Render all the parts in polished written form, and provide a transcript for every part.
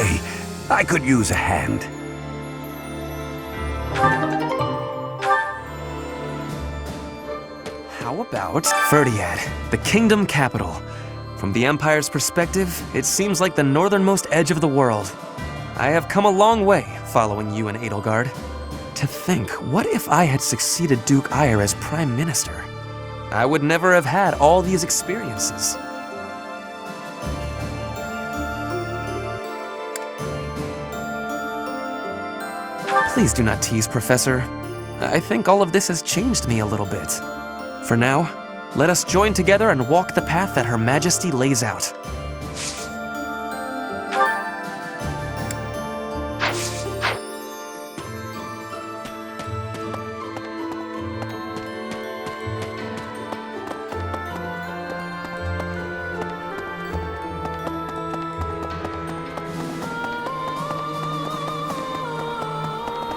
Hey, I could use a hand. How about Fhirdiad, the kingdom capital? From the Empire's perspective, it seems like the northernmost edge of the world. I have come a long way following you and Edelgard. To think, what if I had succeeded Duke Ire as Prime Minister? I would never have had all these experiences. Please do not tease, Professor. I think all of this has changed me a little bit. For now, let us join together and walk the path that Her Majesty lays out.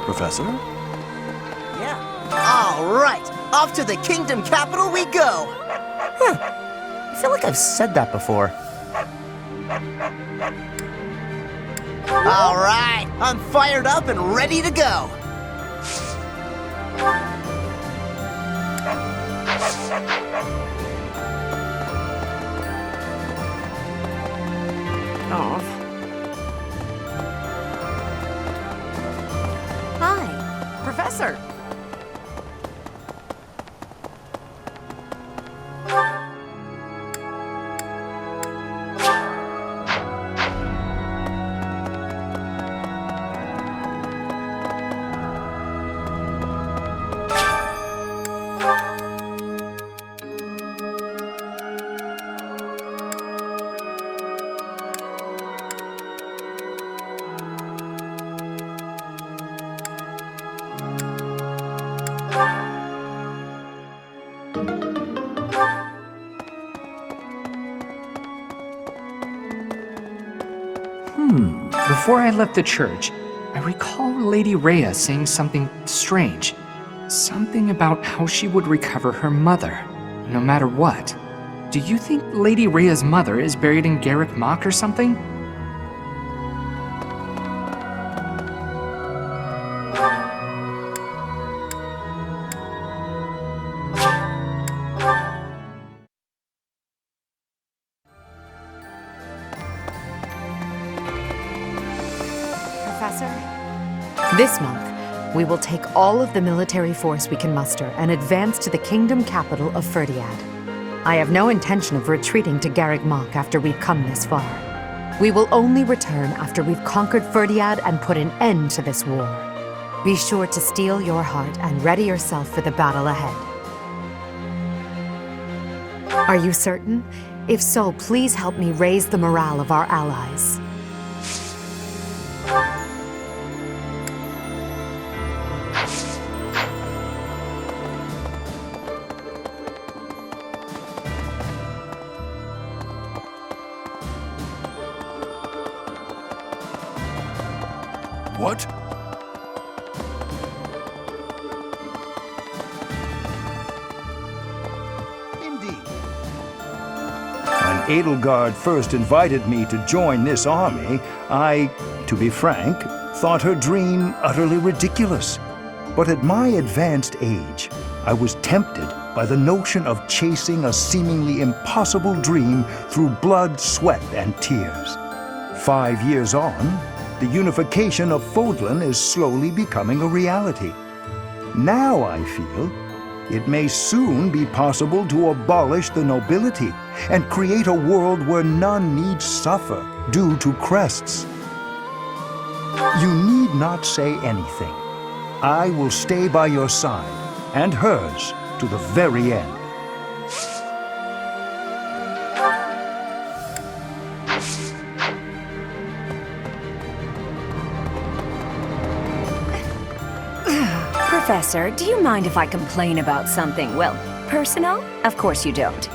Professor? Yeah. All right. Off to the kingdom capital we go. I feel like I've said that before. All right. I'm fired up and ready to go. Hi, Professor. Before I left the church, I recall Lady Rhea saying something strange. Something about how she would recover her mother, no matter what. Do you think Lady Rhea's mother is buried in Garrick Mach or something? Professor? This month, we will take all of the military force we can muster and advance to the kingdom capital of Fhirdiad. I have no intention of retreating to Garrick Mach after we've come this far. We will only return after we've conquered Fhirdiad and put an end to this war. Be sure to steel your heart and ready yourself for the battle ahead. Are you certain? If so, please help me raise the morale of our allies. What? Indeed. When Edelgard first invited me to join this army, I, to be frank, thought her dream utterly ridiculous. But at my advanced age, I was tempted by the notion of chasing a seemingly impossible dream through blood, sweat, and tears. 5 years on, the unification of Fodlan is slowly becoming a reality. Now I feel it may soon be possible to abolish the nobility and create a world where none need suffer due to crests. You need not say anything. I will stay by your side and hers to the very end. Professor, do you mind if I complain about something, well, personal? Of course you don't.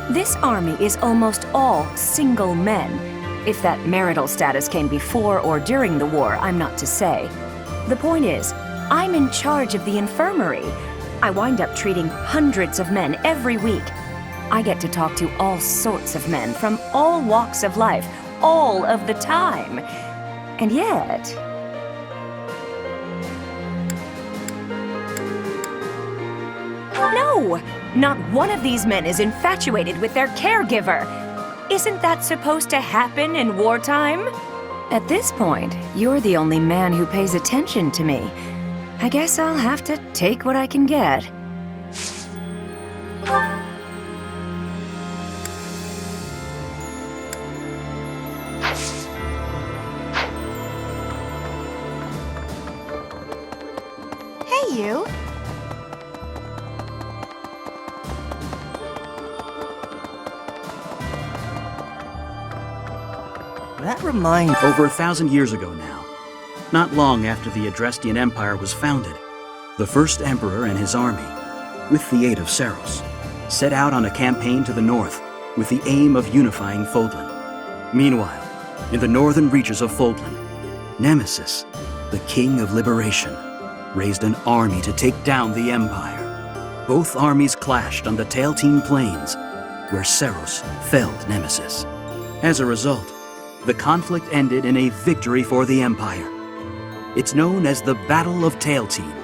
This army is almost all single men. If that marital status came before or during the war, I'm not to say. The point is, I'm in charge of the infirmary. I wind up treating hundreds of men every week. I get to talk to all sorts of men from all walks of life, all of the time. And yet... No! Not one of these men is infatuated with their caregiver. Isn't that supposed to happen in wartime? At this point, you're the only man who pays attention to me. I guess I'll have to take what I can get. Hey, you! That reminds... Over 1,000 years ago now, not long after the Adrestian Empire was founded, the first emperor and his army, with the aid of Saros, set out on a campaign to the north with the aim of unifying Fodlan. Meanwhile, in the northern reaches of Fodlan, Nemesis, the King of Liberation, raised an army to take down the Empire. Both armies clashed on the Tailtean Plains, where Saros felled Nemesis. As a result, the conflict ended in a victory for the Empire. It's known as the Battle of Tailtean.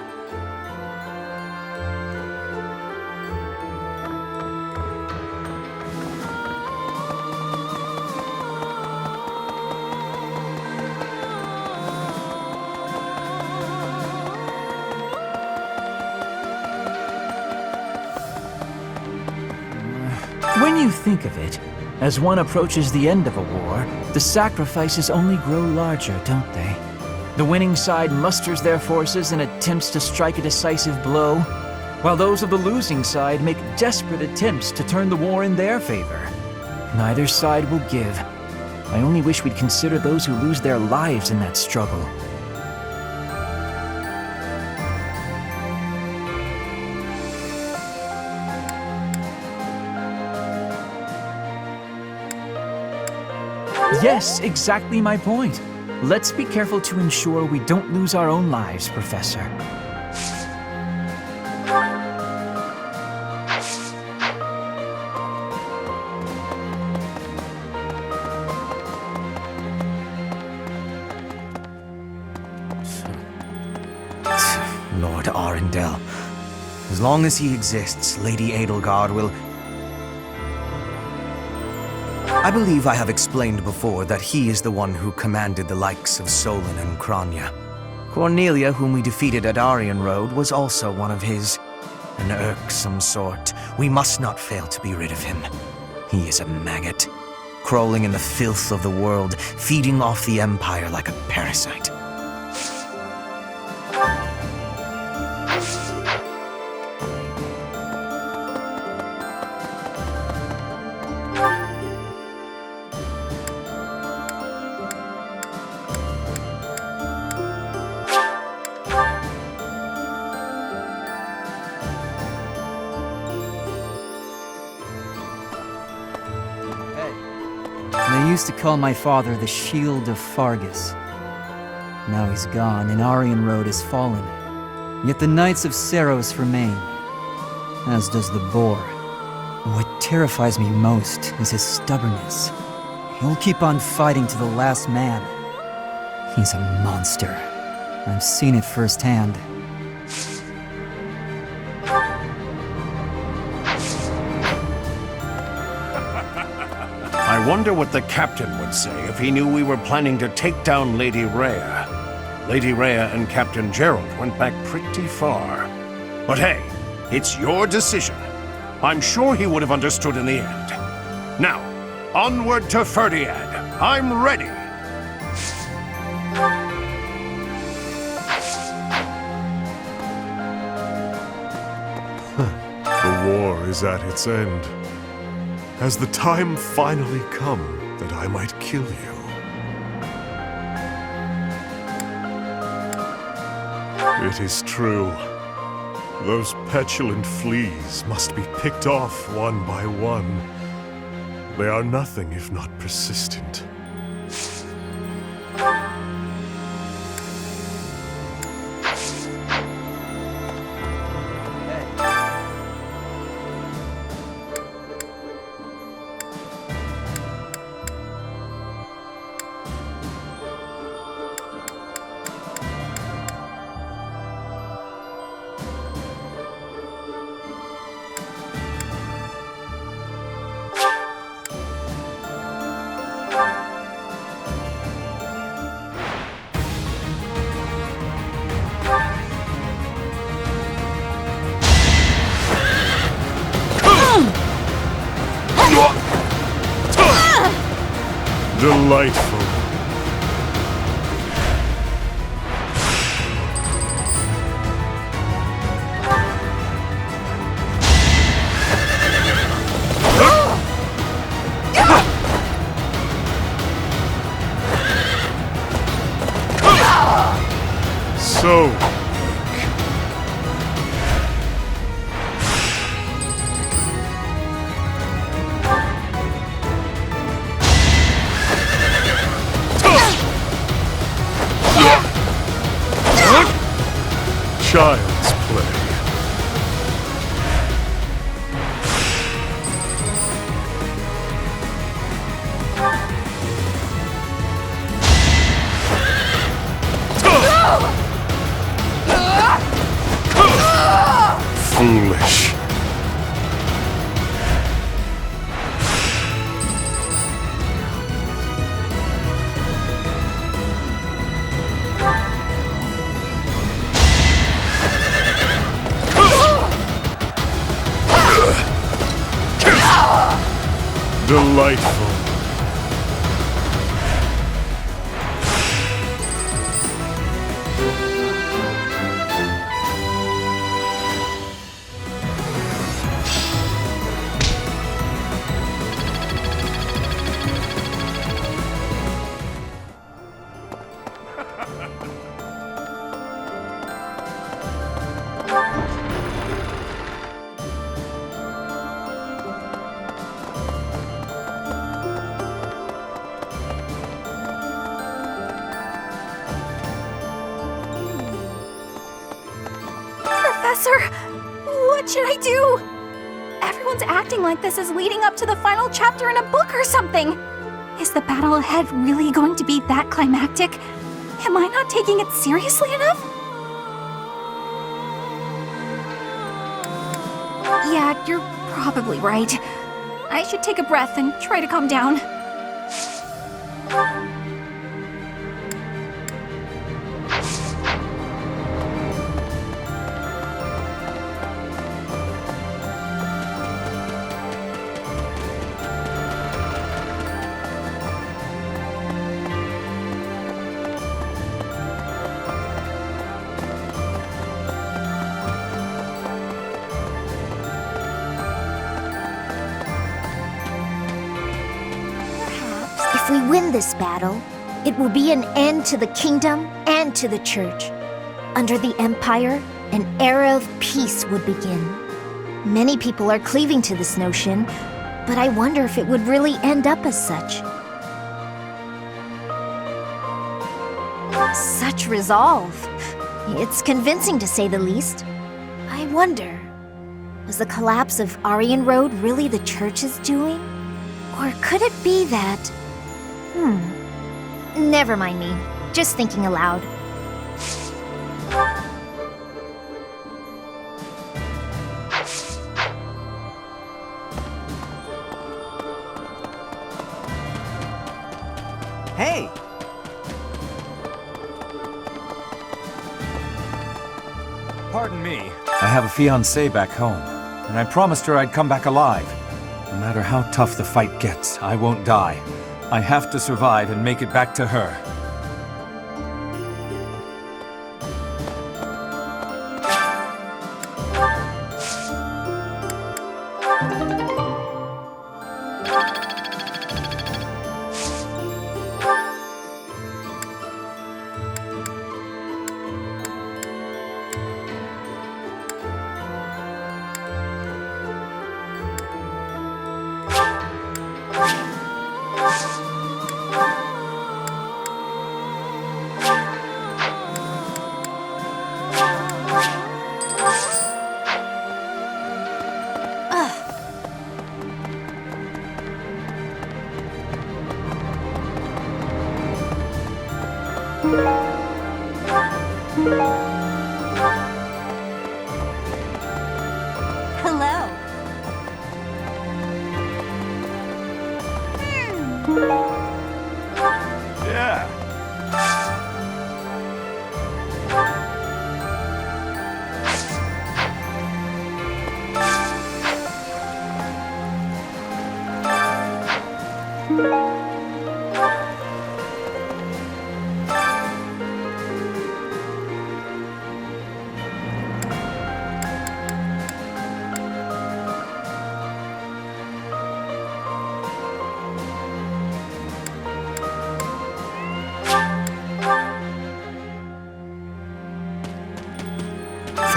When you think of it, as one approaches the end of a war, the sacrifices only grow larger, don't they? The winning side musters their forces and attempts to strike a decisive blow, while those of the losing side make desperate attempts to turn the war in their favor. Neither side will give. I only wish we'd consider those who lose their lives in that struggle. Yes, exactly my point. Let's be careful to ensure we don't lose our own lives, Professor. Lord Arundel. As long as he exists, Lady Edelgard will... I believe I have explained before that he is the one who commanded the likes of Solon and Crania. Cornelia, whom we defeated at Arianrhod, was also one of his. An irksome sort. We must not fail to be rid of him. He is a maggot, crawling in the filth of the world, feeding off the Empire like a parasite. They used to call my father the Shield of Fargus. Now he's gone, and Arianrhod has fallen. Yet the Knights of Saros remain, as does the Boar. What terrifies me most is his stubbornness. He'll keep on fighting to the last man. He's a monster. I've seen it firsthand. I wonder what the captain would say if he knew we were planning to take down Lady Rhea. Lady Rhea and Captain Gerald went back pretty far. But hey, it's your decision. I'm sure he would have understood in the end. Now, onward to Fhirdiad. I'm ready. The war is at its end. Has the time finally come that I might kill you? It is true. Those petulant fleas must be picked off one by one. They are nothing if not persistent. Delightful. So child's play. Foolish. Delightful. Professor, what should I do? Everyone's acting like this is leading up to the final chapter in a book or something. Is the battle ahead really going to be that climactic? Am I not taking it seriously enough? Yeah, you're probably right. I should take a breath and try to calm down. If we win this battle, it will be an end to the kingdom and to the church. Under the Empire, an era of peace would begin. Many people are cleaving to this notion, but I wonder if it would really end up as such. Such resolve. It's convincing to say the least. I wonder, was the collapse of Arianrhod really the church's doing? Or could it be that... Never mind me. Just thinking aloud. Hey! Pardon me. I have a fiancée back home, and I promised her I'd come back alive. No matter how tough the fight gets, I won't die. I have to survive and make it back to her. Hello. Yeah.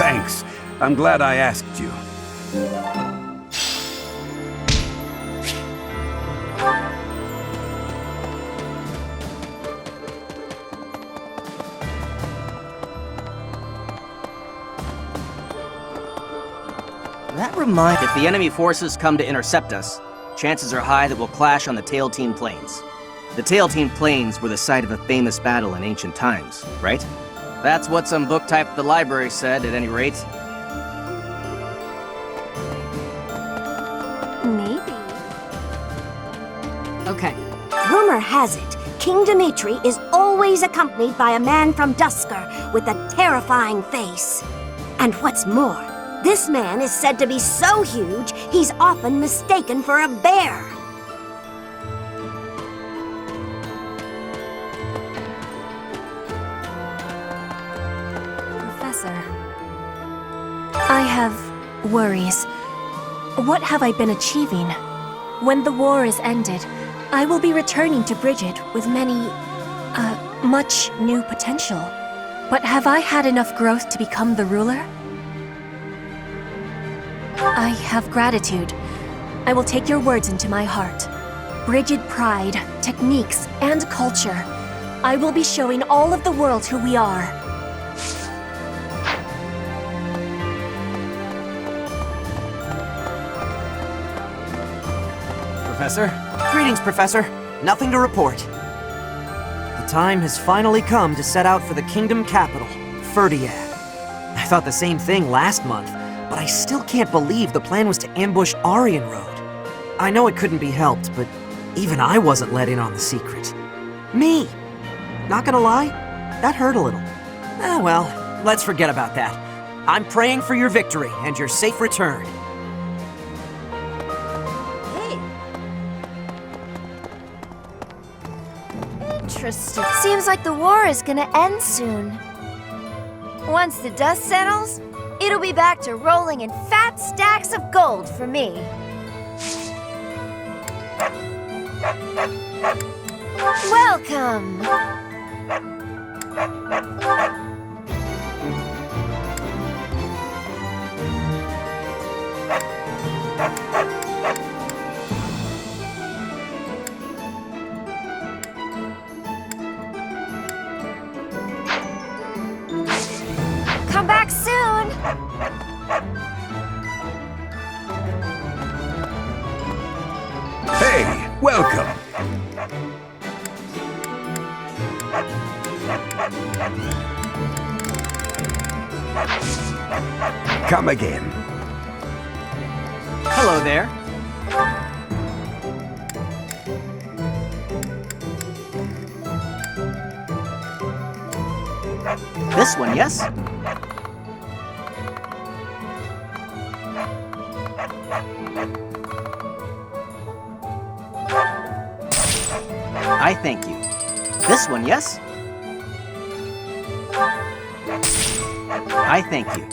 Thanks. I'm glad I asked you. That reminds... If the enemy forces come to intercept us, chances are high that we'll clash on the Tailtean Plains. The Tailtean Plains were the site of a famous battle in ancient times, right? That's what some book type at the library said, at any rate. Maybe. Okay. Rumor has it, King Dimitri is always accompanied by a man from Dusker with a terrifying face. And what's more, this man is said to be so huge, he's often mistaken for a bear. Professor, I have worries. What have I been achieving? When the war is ended, I will be returning to Bridget with much new potential. But have I had enough growth to become the ruler? I have gratitude. I will take your words into my heart. Bridget pride, techniques, and culture. I will be showing all of the world who we are. Professor? Greetings, Professor. Nothing to report. The time has finally come to set out for the kingdom capital, Fhirdiad. I thought the same thing last month, but I still can't believe the plan was to ambush Arianrhod. I know it couldn't be helped, but even I wasn't let in on the secret. Me! Not gonna lie, that hurt a little. Well, let's forget about that. I'm praying for your victory and your safe return. Interesting. Seems like the war is gonna end soon. Once the dust settles, it'll be back to rolling in fat stacks of gold for me. Welcome! Come back soon! Hey, welcome. Come again. Hello there. This one, yes? I thank you. This one, yes? I thank you.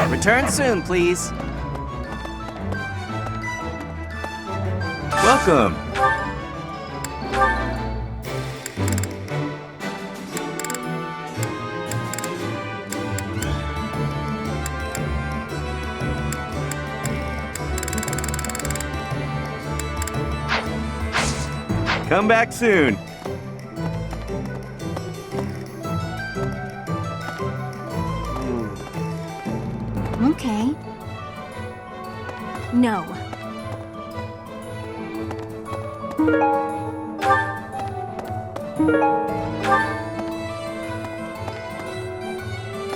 Return soon, please. Welcome. Come back soon. Okay. No.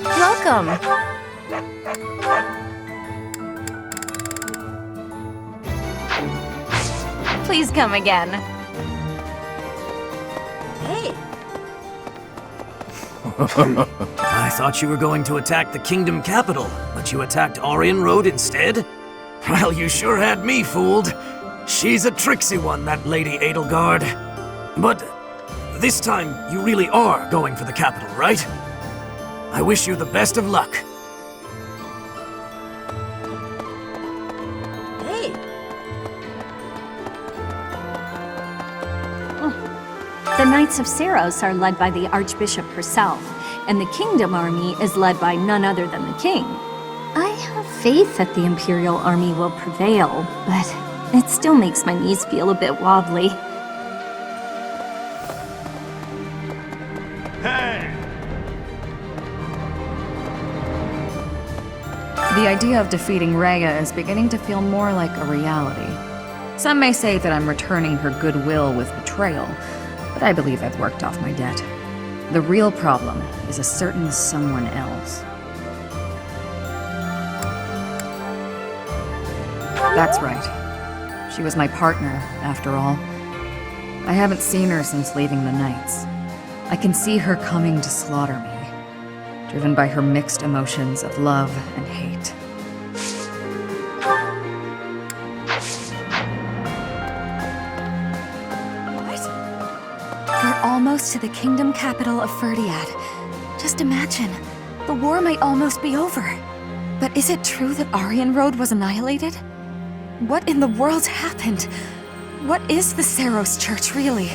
Welcome. Please come again. Hey, I thought you were going to attack the kingdom capital, but you attacked Arianrhod instead? Well, you sure had me fooled. She's a tricksy one, that Lady Edelgard. But this time, you really are going for the capital, right? I wish you the best of luck. Hey! The Knights of Saros are led by the Archbishop herself, and the Kingdom Army is led by none other than the King. I have faith that the Imperial Army will prevail, but it still makes my knees feel a bit wobbly. The idea of defeating Rhea is beginning to feel more like a reality. Some may say that I'm returning her goodwill with betrayal, but I believe I've worked off my debt. The real problem is a certain someone else. That's right. She was my partner, after all. I haven't seen her since leaving the Knights. I can see her coming to slaughter me, driven by her mixed emotions of love and hate. We're almost to the kingdom capital of Fhirdiad. Just imagine, the war might almost be over. But is it true that Arianrhod was annihilated? What in the world happened? What is the Saros Church, really?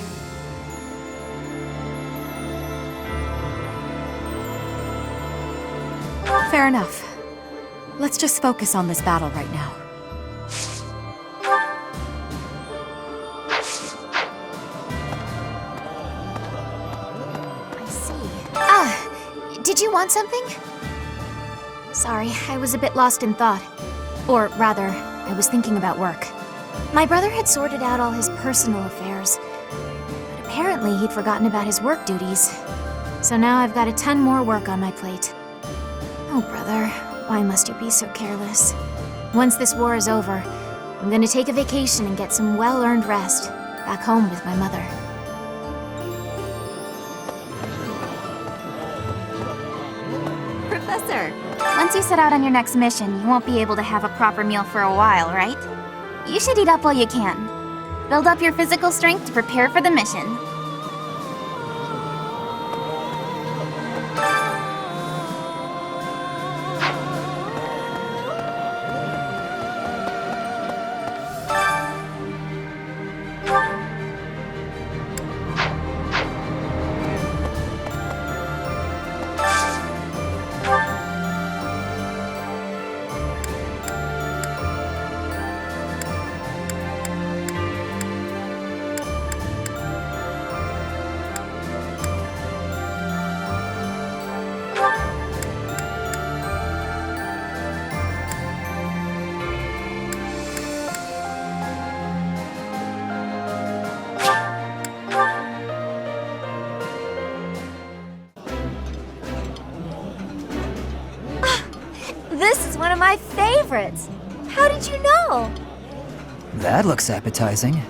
Fair enough. Let's just focus on this battle right now. Did you want something? Sorry, I was a bit lost in thought. Or rather, I was thinking about work. My brother had sorted out all his personal affairs, but apparently he'd forgotten about his work duties. So now I've got a ton more work on my plate. Oh, brother, why must you be so careless? Once this war is over, I'm gonna take a vacation and get some well-earned rest, back home with my mother. Professor, once you set out on your next mission, you won't be able to have a proper meal for a while, right? You should eat up while you can. Build up your physical strength to prepare for the mission. This is one of my favorites! How did you know? That looks appetizing.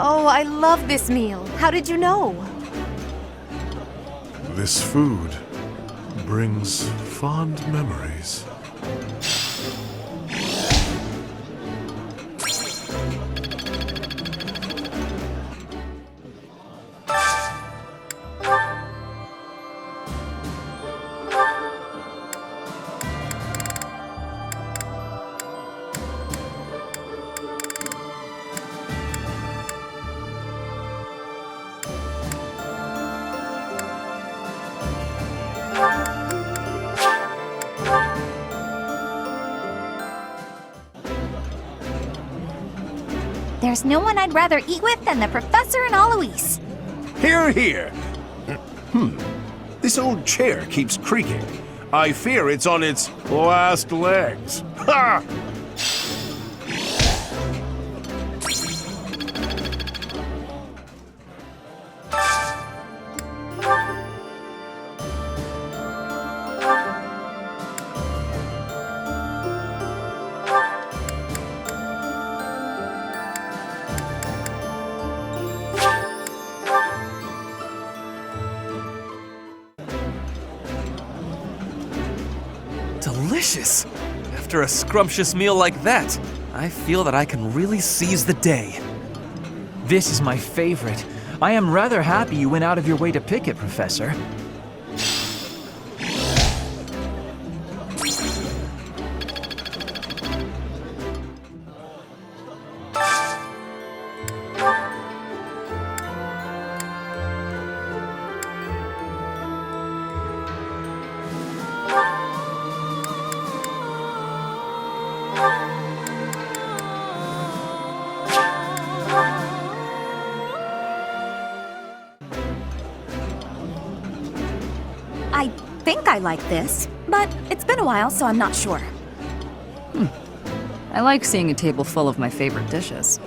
Oh, I love this meal. How did you know? This food brings fond memories. There's no one I'd rather eat with than the Professor and Alois. Hear, hear. This old chair keeps creaking. I fear it's on its last legs. Ha! Delicious! After a scrumptious meal like that, I feel that I can really seize the day. This is my favorite. I am rather happy you went out of your way to pick it, Professor. I think I like this, but it's been a while, so I'm not sure. I like seeing a table full of my favorite dishes.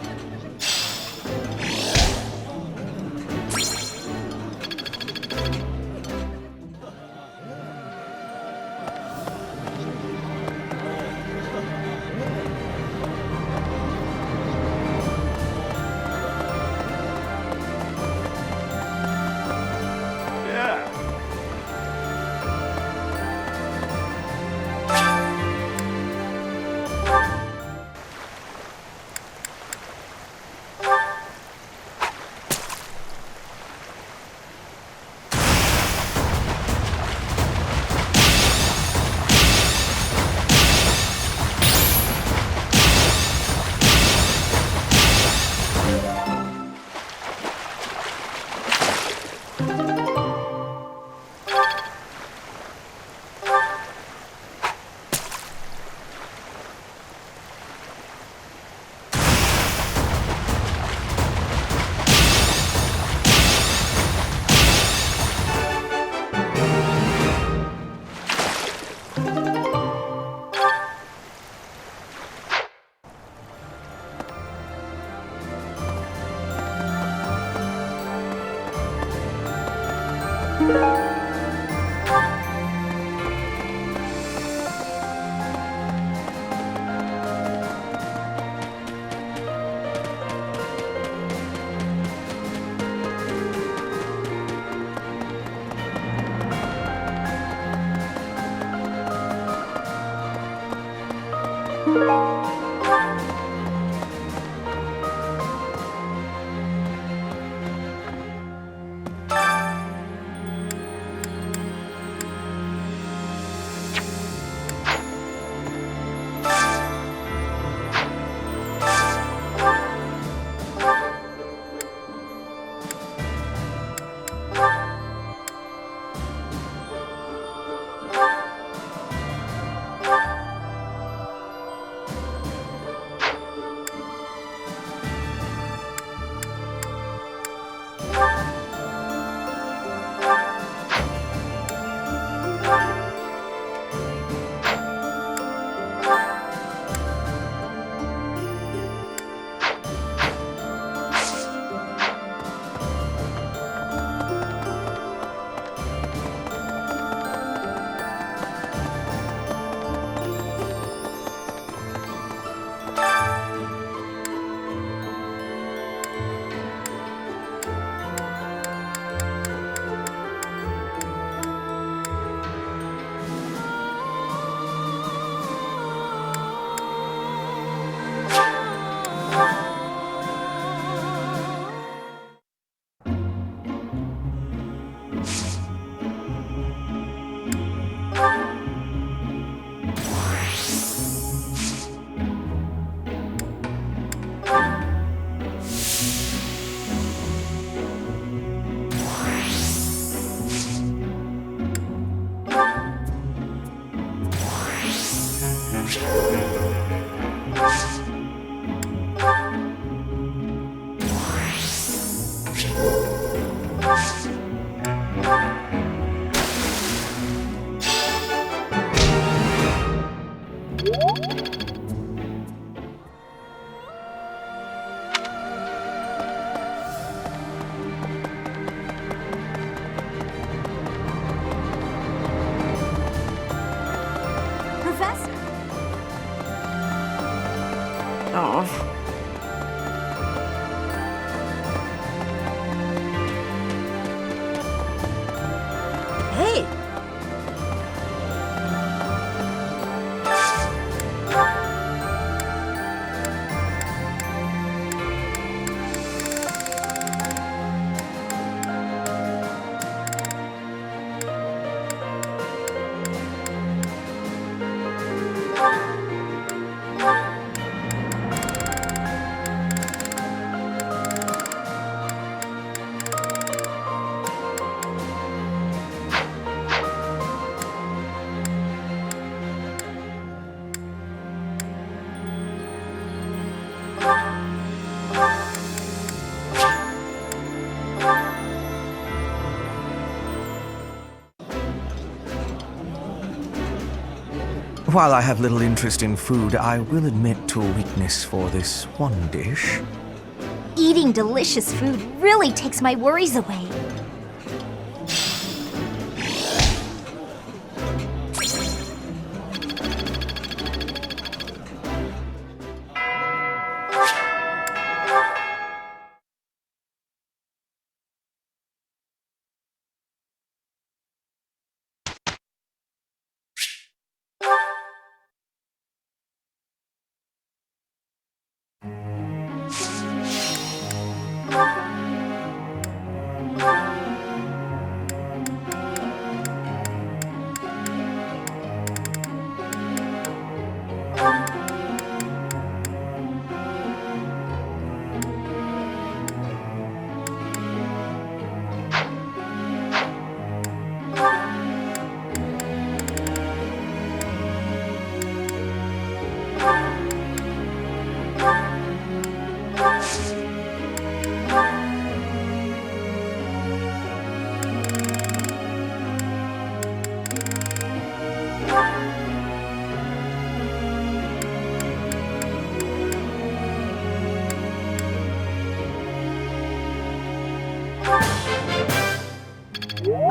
While I have little interest in food, I will admit to a weakness for this one dish. Eating delicious food really takes my worries away.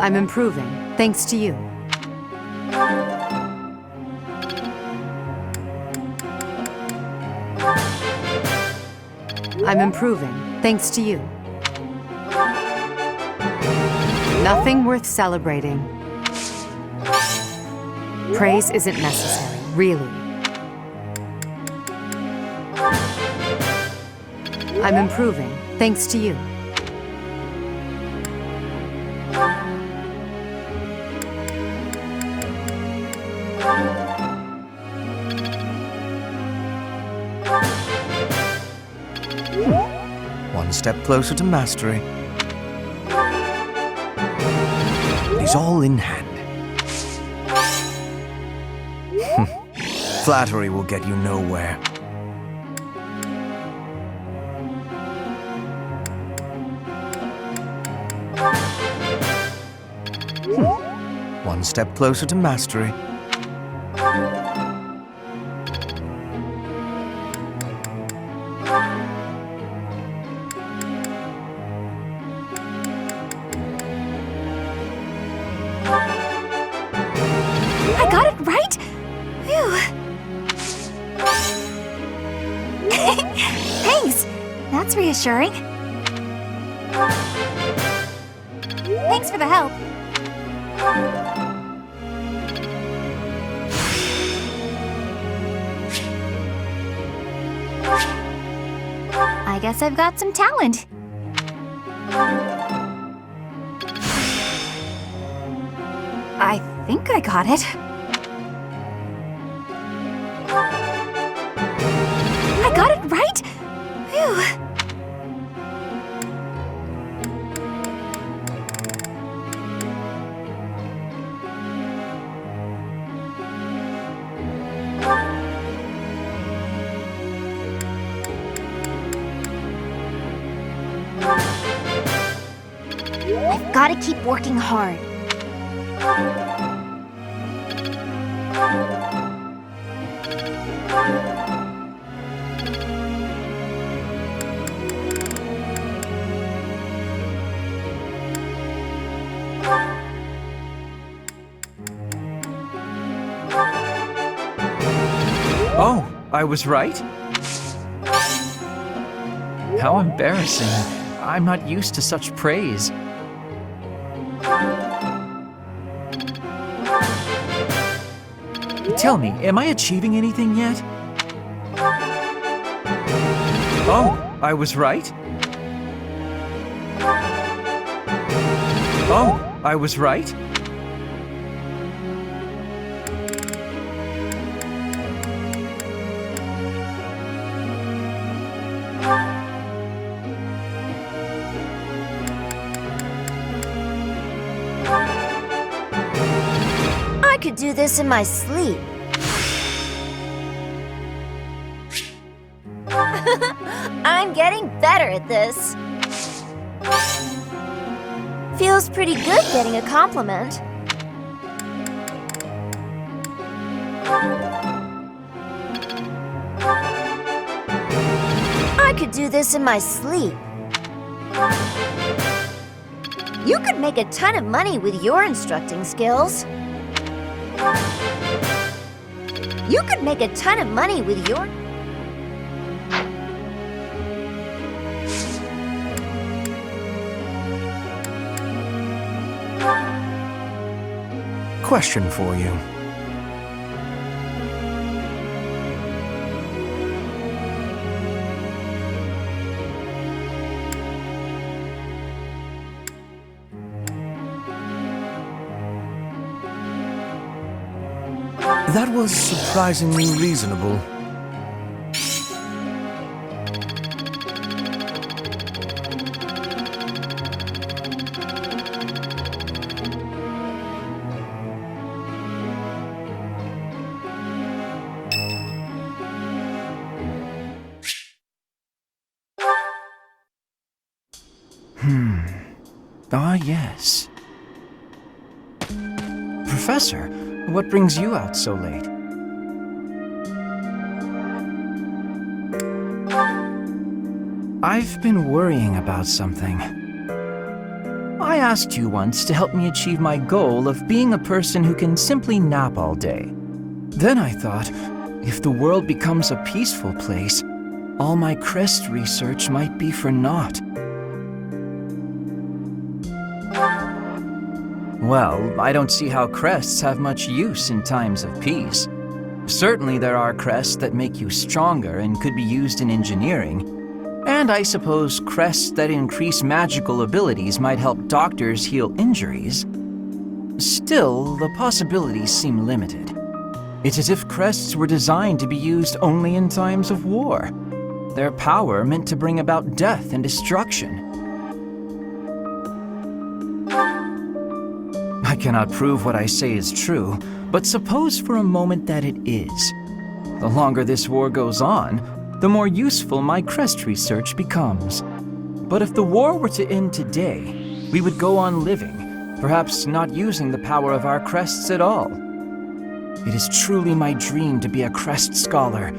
I'm improving, thanks to you. I'm improving, thanks to you. Nothing worth celebrating. Praise isn't necessary, really. I'm improving, thanks to you. One step closer to mastery. It is all in hand. Flattery will get you nowhere. One step closer to mastery. I got it right? Phew. Thanks. That's reassuring. Thanks for the help. I guess I've got some talent. I think I got it. I got it right? Phew. I've got to keep working hard. Oh, I was right? How embarrassing. I'm not used to such praise. Tell me, am I achieving anything yet? Oh, I was right? Oh, I was right? I could do this in my sleep. I'm getting better at this. Feels pretty good getting a compliment. could do this in my sleep. You could make a ton of money with your instructing skills. You could make a ton of money with your... Question for you. That was surprisingly reasonable. Ah, yes. Professor, what brings you out so late? I've been worrying about something. I asked you once to help me achieve my goal of being a person who can simply nap all day. Then I thought, if the world becomes a peaceful place, all my crest research might be for naught. Well, I don't see how crests have much use in times of peace. Certainly there are crests that make you stronger and could be used in engineering. And I suppose crests that increase magical abilities might help doctors heal injuries. Still, the possibilities seem limited. It's as if crests were designed to be used only in times of war. Their power meant to bring about death and destruction. I cannot prove what I say is true, but suppose for a moment that it is. The longer this war goes on, the more useful my crest research becomes. But if the war were to end today, we would go on living, perhaps not using the power of our crests at all. It is truly my dream to be a crest scholar,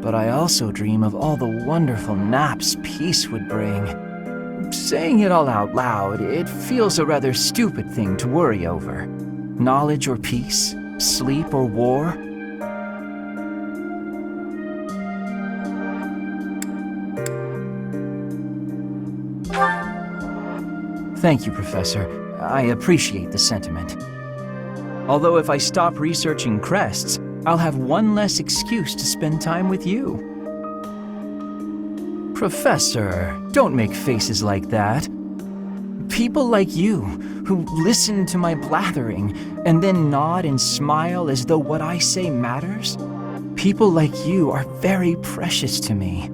but I also dream of all the wonderful naps peace would bring. Saying it all out loud, it feels a rather stupid thing to worry over. Knowledge or peace, sleep or war. Thank you, Professor. I appreciate the sentiment. Although if I stop researching crests, I'll have one less excuse to spend time with you. Professor, don't make faces like that. People like you, who listen to my blathering and then nod and smile as though what I say matters, people like you are very precious to me.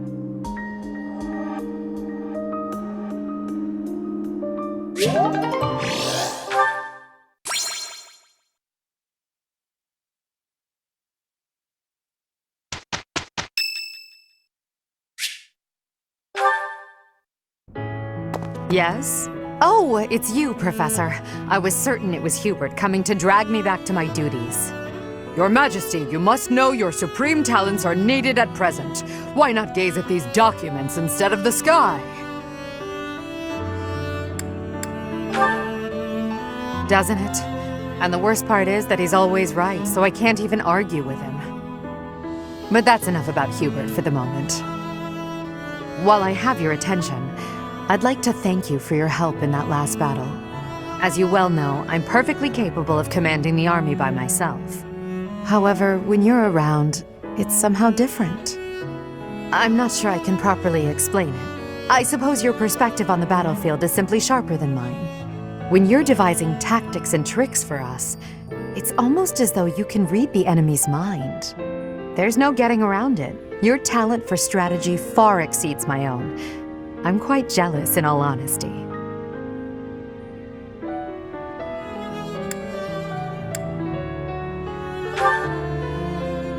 Yes? Oh, it's you, Professor. I was certain it was Hubert coming to drag me back to my duties. Your Majesty, you must know your supreme talents are needed at present. Why not gaze at these documents instead of the sky? Doesn't it? And the worst part is that he's always right, so I can't even argue with him. But that's enough about Hubert for the moment. While I have your attention, I'd like to thank you for your help in that last battle. As you well know, I'm perfectly capable of commanding the army by myself. However, when you're around, it's somehow different. I'm not sure I can properly explain it. I suppose your perspective on the battlefield is simply sharper than mine. When you're devising tactics and tricks for us, it's almost as though you can read the enemy's mind. There's no getting around it. Your talent for strategy far exceeds my own. I'm quite jealous, in all honesty.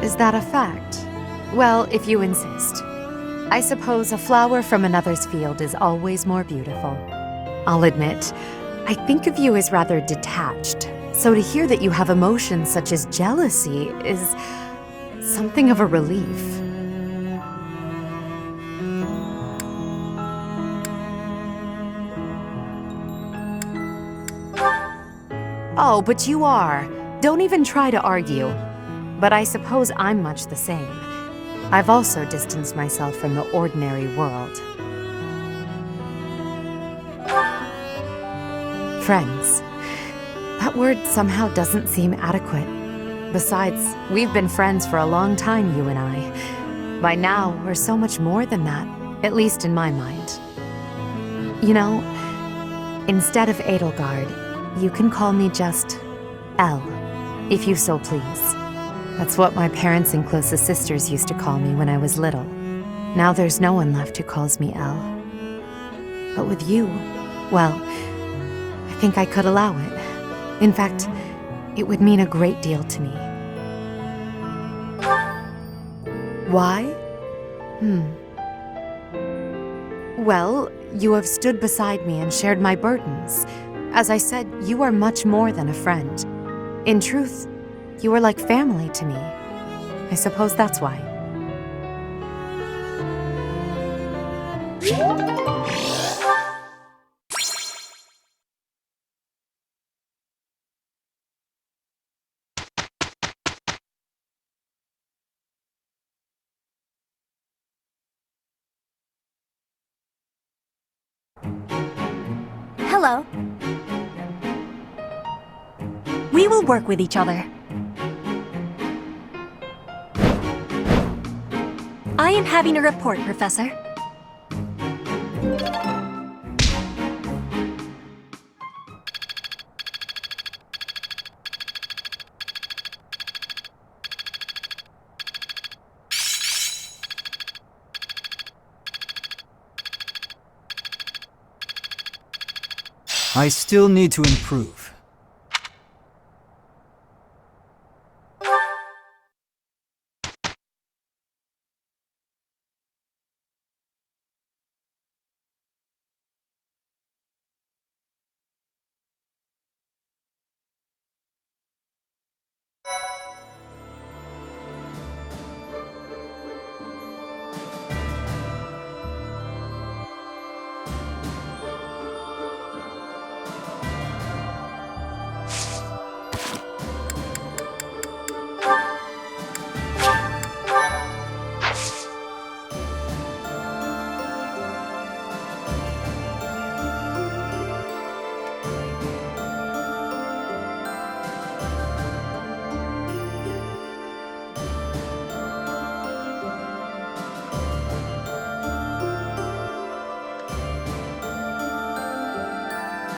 Is that a fact? Well, if you insist. I suppose a flower from another's field is always more beautiful. I'll admit, I think of you as rather detached, so to hear that you have emotions such as jealousy is something of a relief. Oh, but you are. Don't even try to argue. But I suppose I'm much the same. I've also distanced myself from the ordinary world. Friends. That word somehow doesn't seem adequate. Besides, we've been friends for a long time, you and I. By now, we're so much more than that, at least in my mind. You know, instead of Edelgard, you can call me just Elle, if you so please. That's what my parents and closest sisters used to call me when I was little. Now there's no one left who calls me Elle. But with you, well, I think I could allow it. In fact, it would mean a great deal to me. Why? Well, you have stood beside me and shared my burdens. As I said, you are much more than a friend. In truth, you are like family to me. I suppose that's why. Hello. We will work with each other. I am having a report, Professor. I still need to improve.